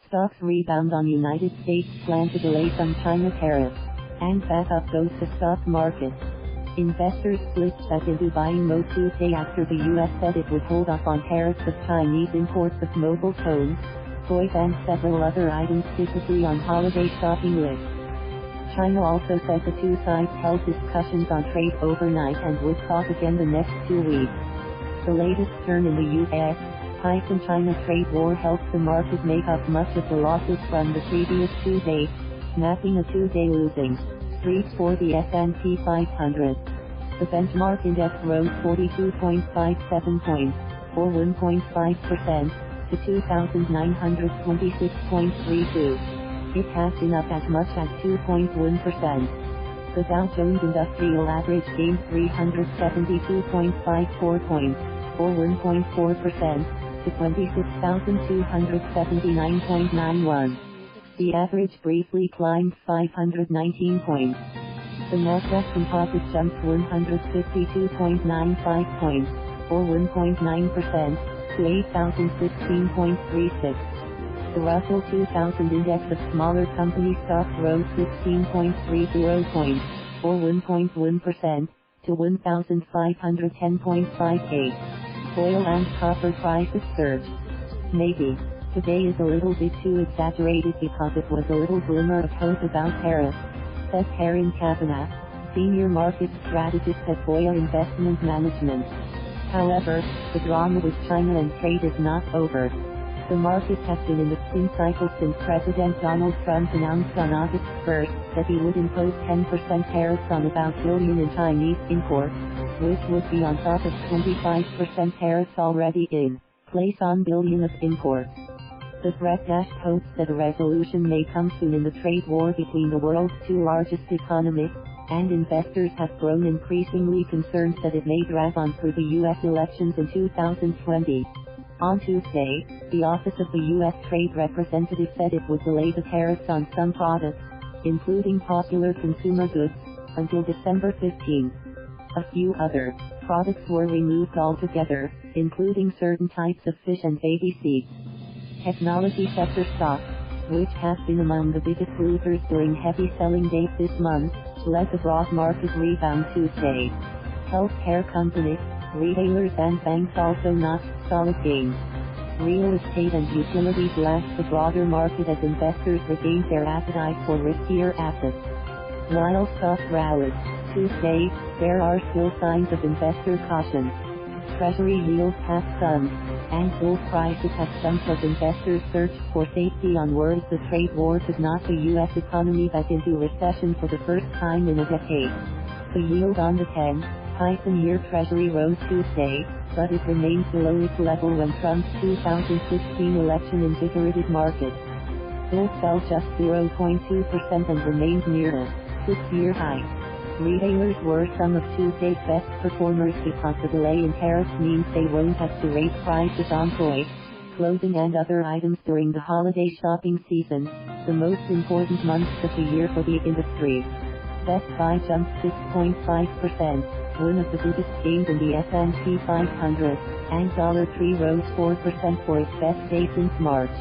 Stocks rebound on United States plan to delay some China tariffs. And back up goes the stock market. Investors switched back into buying mode Tuesday after the U.S. said it would hold off on tariffs of Chinese imports of mobile phones, toys and several other items typically on holiday shopping lists. China also said the two sides held discussions on trade overnight and would talk again the next 2 weeks. The latest turn in the U.S.-China trade war helped the market make up much of the losses from the previous 2 days, snapping a 2-day losing streak for the S&P 500. The benchmark index rose 42.57 points, or 1.5%, to 2,926.32. It has been up as much as 2.1%. The Dow Jones Industrial Average gained 372.54 points, or 1.4%, to 26,279.91. The average briefly climbed 519 points. The Nasdaq composite jumped 152.95 points, or 1.9%, to 8,016.36. The Russell 2000 index of smaller company stocks rose 16.30 points, or 1.1%, to 1,510.58. Oil and copper prices surged. Maybe today is a little bit too exaggerated because it was a little glimmer of hope about tariffs, said Karyn Cavanaugh, senior market strategist at Voya Investment Management. However, the drama with China and trade is not over. The market has been in the spin cycle since President Donald Trump announced on August 1st that he would impose 10% tariffs on about $1 billion in Chinese imports, which would be on top of 25% tariffs already in place on $1 billion of imports. The threat dashed hopes that a resolution may come soon in the trade war between the world's two largest economies, and investors have grown increasingly concerned that it may drag on through the U.S. elections in 2020. On Tuesday, the Office of the U.S. Trade Representative said it would delay the tariffs on some products, including popular consumer goods, until December 15. A few other products were removed altogether, including certain types of fish and baby seeds. Technology sector stocks, which have been among the biggest losers during heavy selling days this month, led the broad market rebound Tuesday. Healthcare companies, retailers and banks also notched solid gains. Real estate and utilities lagged the broader market as investors regained their appetite for riskier assets. While stocks rallied Tuesday, there are still signs of investor caution. Treasury yields have slumped, and gold prices have jumped as investors searched for safety on worries the trade war could knock the U.S. economy back into recession for the first time in a decade. The yield on the 10-year Treasury rose Tuesday, but it remains below its level when Trump's 2016 election invigorated markets. Gold fell just 0.2% and remained near a 6-year high. Retailers were some of Tuesday's best performers because the delay in tariffs means they won't have to raise prices on toys, clothing and other items during the holiday shopping season, the most important months of the year for the industry. Best Buy jumped 6.5%, one of the biggest gains in the S&P 500, and Dollar Tree rose 4% for its best day since March.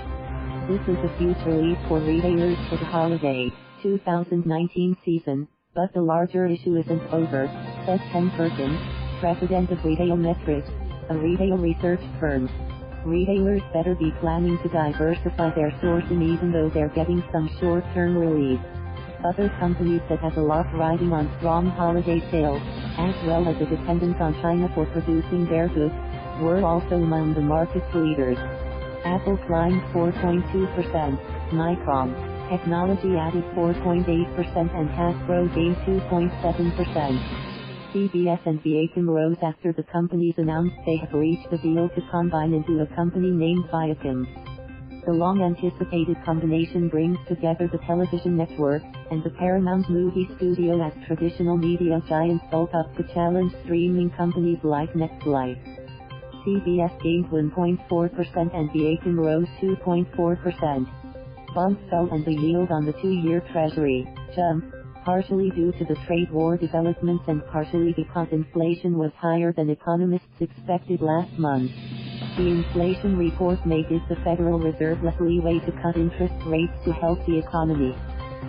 This is a huge relief for retailers for the holiday 2019 season. But the larger issue isn't over, says Ken Perkins, president of RetailMetrics, a retail research firm. Retailers better be planning to diversify their sourcing even though they're getting some short-term relief. Other companies that have a lot riding on strong holiday sales, as well as a dependence on China for producing their goods, were also among the market's leaders. Apple climbed 4.2%, Micron Technology added 4.8% and Hasbro gained 2.7%. CBS and Viacom rose after the companies announced they have reached a deal to combine into a company named Viacom. The long-anticipated combination brings together the television network and the Paramount movie studio as traditional media giants bulk up to challenge streaming companies like Netflix. CBS gained 1.4% and Viacom rose 2.4%. Bonds fell and the yield on the 2-year Treasury jumped, partially due to the trade war developments and partially because inflation was higher than economists expected last month. The inflation report may give the Federal Reserve less leeway to cut interest rates to help the economy.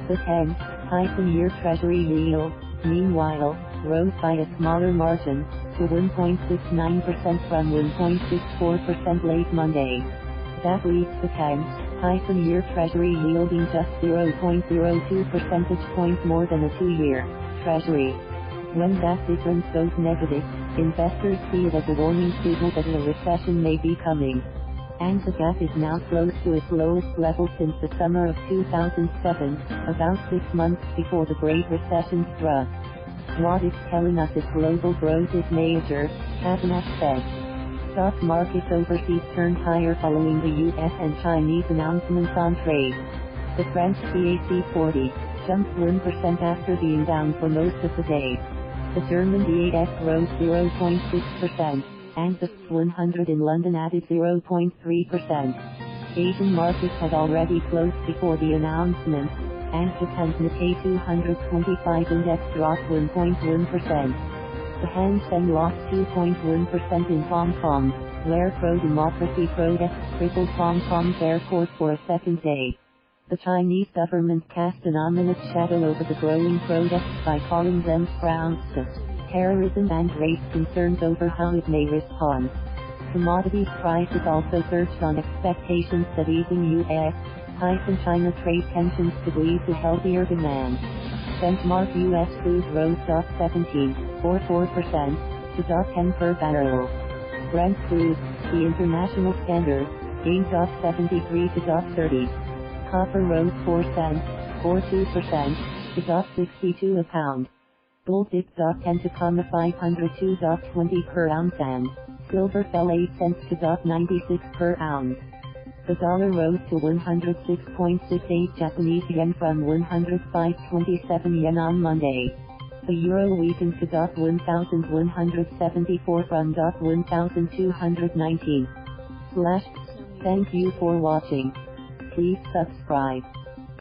The 10-year Treasury yield, meanwhile, rose by a smaller margin, to 1.69% from 1.64% late Monday. That leaves the 10-year Treasury yielding just 0.02 percentage points more than a 2-year Treasury. When that difference goes negative, investors see it as a warning signal that a recession may be coming. And the gap is now close to its lowest level since the summer of 2007, about 6 months before the Great Recession struck. What it's telling us is global growth is major, Cavanaugh said. Stock markets overseas turned higher following the U.S. and Chinese announcements on trade. The French CAC 40 jumped 1% after being down for most of the day. The German DAX rose 0.6%, and the FTSE 100 in London added 0.3%. Asian markets had already closed before the announcement, and Japan's Nikkei 225 index dropped 1.1%. The Hang Seng lost 2.1% in Hong Kong, where pro-democracy protests crippled Hong Kong's airport for a second day. The Chinese government cast an ominous shadow over the growing protests by calling them grounds to terrorism and raised concerns over how it may respond. Commodities prices also surged on expectations that easing U.S.-China trade tensions could lead to healthier demand. Benchmark U.S. crude rose 17, or 4%, to 10 per barrel. Brent crude, the international standard, gained 73 to 30. Copper rose 4 cents, or 2%, to 62 a pound. Gold dipped 10 to 502.20 per ounce and silver fell 8 cents to 96 per ounce. The dollar rose to 106.68 Japanese yen from 105.27 yen on Monday. The euro weakened to 1,174 from 1,219. Thank you for watching. Please subscribe.